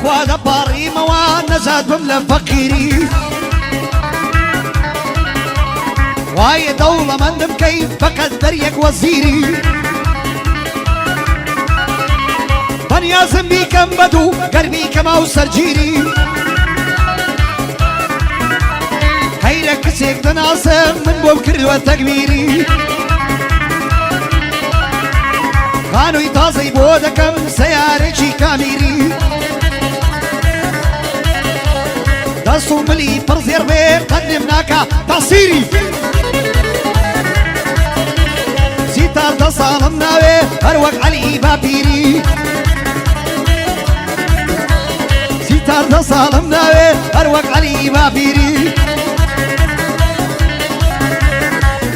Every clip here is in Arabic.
خواده باری موان نزاد بم لفقیری وای دولة مندم كيف فقد دريك وزيري بنيازم بيكم بدو قربي كما وسرجيري خيرك سيك تناصر من بوكر وتكبيري كانوا يتازي بودكم سيارتي كاميري دستو ملي فرزير بي قدمناك تصيري زيتار تصالمنا بي اروق علي بابيري زيتار تصالمنا بي اروق علي بابيري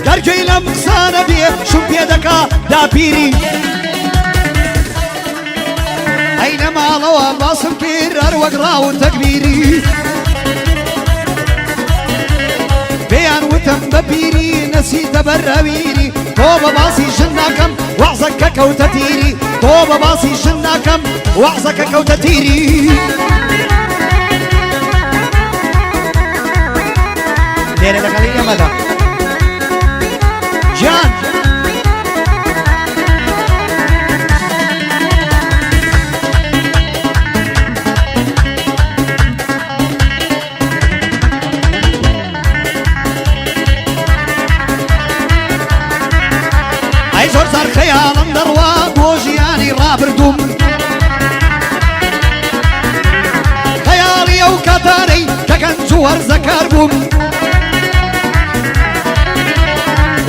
قرجي لمقصانا بي شو بيدك دابيري اينما لو باصم كير اروق راو تكبيري بيان وتم ببيري نسيت براويري توبة باصي شناكم وعزك كوتتيري توبة باصي شناكم وعزك كوتتيري ديري دخليني ماذا جان زور زار خيال دروا بوجياني رابردوم خيالي او كتاري ككن زور زكاربوم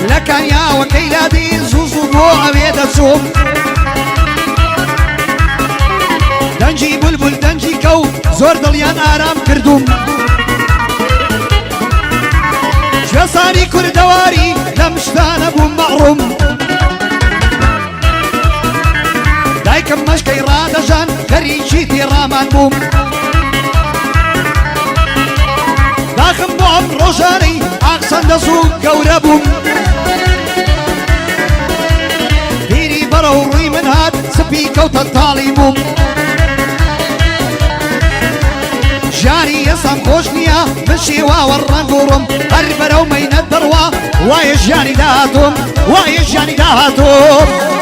لكن يا وكيلادي زوزو بو عبيد السوم دنجي بلبل دنجي كو زور دليان آرام كردوم جساني كردواري لمشتان ابو معروم دايكم مشكي رادجان كريشيتي رامان بوم داخم بوم روشاني اقصان دسوق قوربوم بيري برو روي من هاد سبي كوتا طالبوم جاني يسام خوشنيا مشي واورانقورم هربرو مين الدروا وايش جاني داتهم وايش جاني داتهم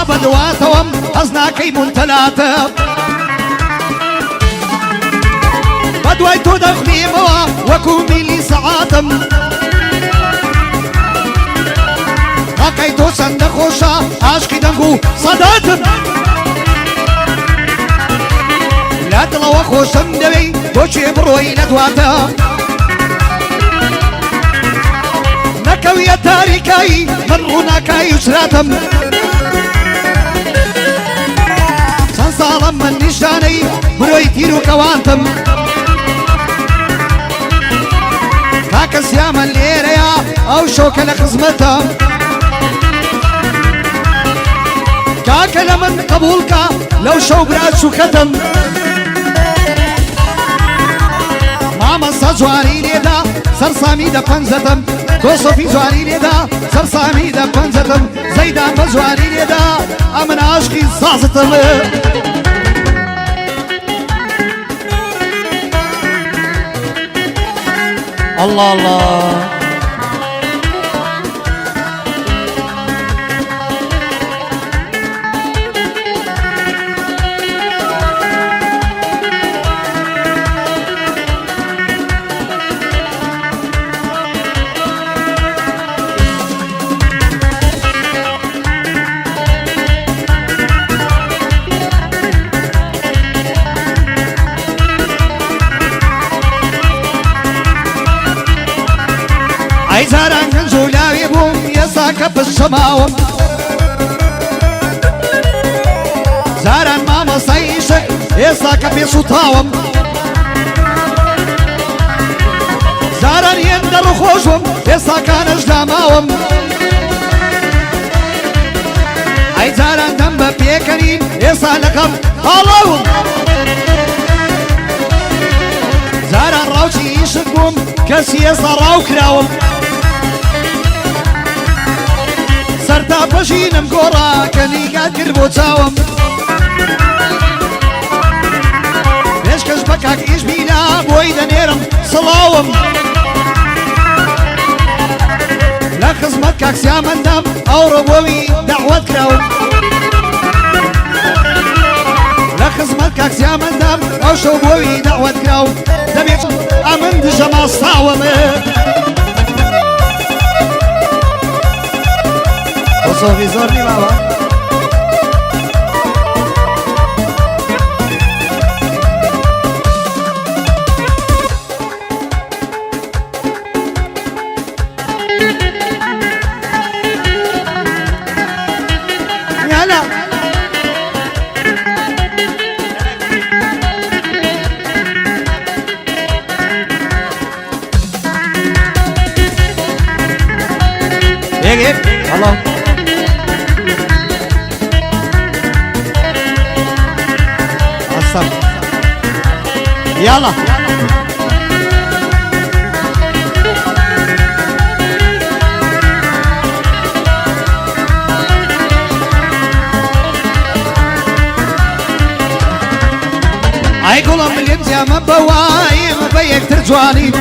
بدواتهم أزناكي منتلاته بدويتو دخلي موا وكومي لي سعاتم هاكيتو سندخوشا عاشقي دنقو صداتم لا تلو خوشم دوي بوشي بروي لدواته نكوية تاريكاي من هناك يسراتم صالم من نشاني بروي تيرو كوانتم كاكس يا من ليريا او شوك لخزمتم كاكل من قبولك لو شو براد شو ختم ماما سجواري ليدا سرسامي دا فنزتم دوسو في جواري ليدا سرسامي دا فنزتم زيدان بجواري ليدا امن عاشقي صاصتم الله الله عيزاران كنزولاوي بوم يساك بالسماوم زاران ماما صيشك ئێستا کە پێسوتاوم جاران هێن دەڕوخۆشم ئێستاکانەش داماوم ئەی جاران دەم بە پێکەنین ئێستا لەکەم هەڵاوم جاران ڕاوچی ئیشت بووم کەسی ئێستا ڕاو کراوم سەرتا پەشینم گۆڕا کە نیگات کرد بۆ چاوم پێشکەش بە کاک ئیش بینا بۆی دەنێرم سڵاوم لە خزمەت کاک سیامەندەم ئەوڕۆ بۆوی دەعوەت کراوم لە خزمەت کاک سیامەندەم ئەو شەو بۆوی دەعوەت کراوم دەبێت ئەمن دژە ماستاوەمە صوفي زورني بابا يلا هيك الله يلا اي قولهم باليمزيا ما بوايم بيك ترجواني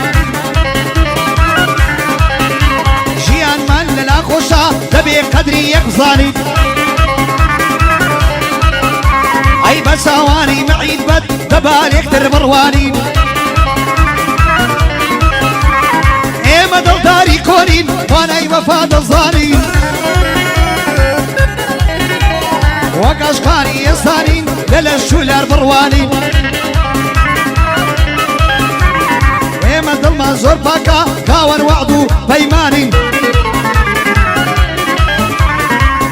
جيان من للا خوشا تبي قدري يقظاني اي بساواني معيد بد دبالي اكتر برواني ايما دلداري كونين وانا وفاد الظاني وقاشقاني يسانين للا الشولار برواني ايما دل ما زور باكا كاور وعدو بيماني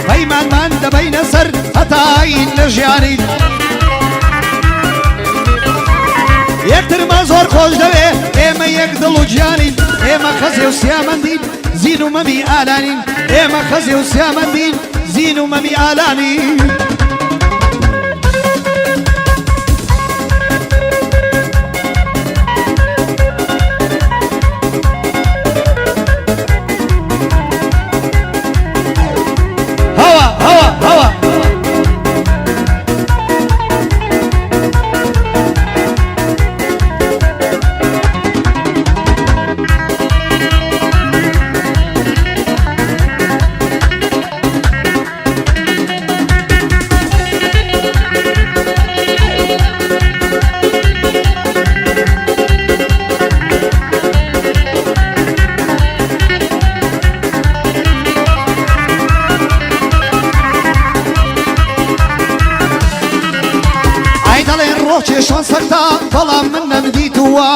بيمان من دبين سر هتاين لجياني یەکتر ما زۆر خۆش دەوێ ئێمە یەک دڵ و گیانین ئێمە خەزێ و سیامەندین زین و مەمی ئالانین ئێمە خەزێ و سیامەندین زین و مەمی ئالانین هەوا هەوا هەوا چێشان سەرتا بەڵام من نەمدیتووە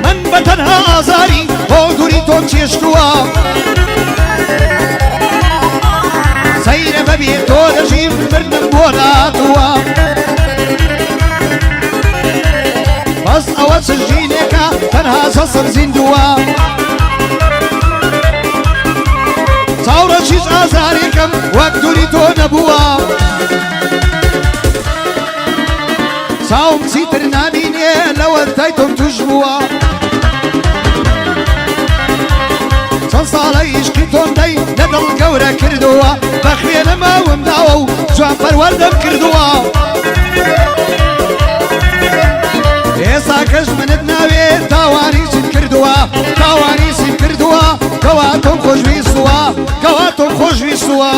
من بەتەنها ئازاری بۆ دووری تۆم چێشتووە سەیرە بەبێ تۆ دەژیم بردم بۆ ناتووە بەس ئەوە چژینێکە تەنها سەسم زیندووە چاوڕە چیز ئازارێکم وەک دووری تۆ نەبووە چاوم چیتر نبینێ لەوە تای تۆم توش بووە چەند ساڵە عیشقی تۆم دەی لەدڵ گەورە کردووە بە خوێنە ماوم داوە و جوان پەروەردەم کردووە ئێستا کەس منت ناوێت تاوانی چیت کردووە تاوانی چیت کردووە کەوا تۆم خۆش ویستووە کەوا تۆم خۆش ویستووە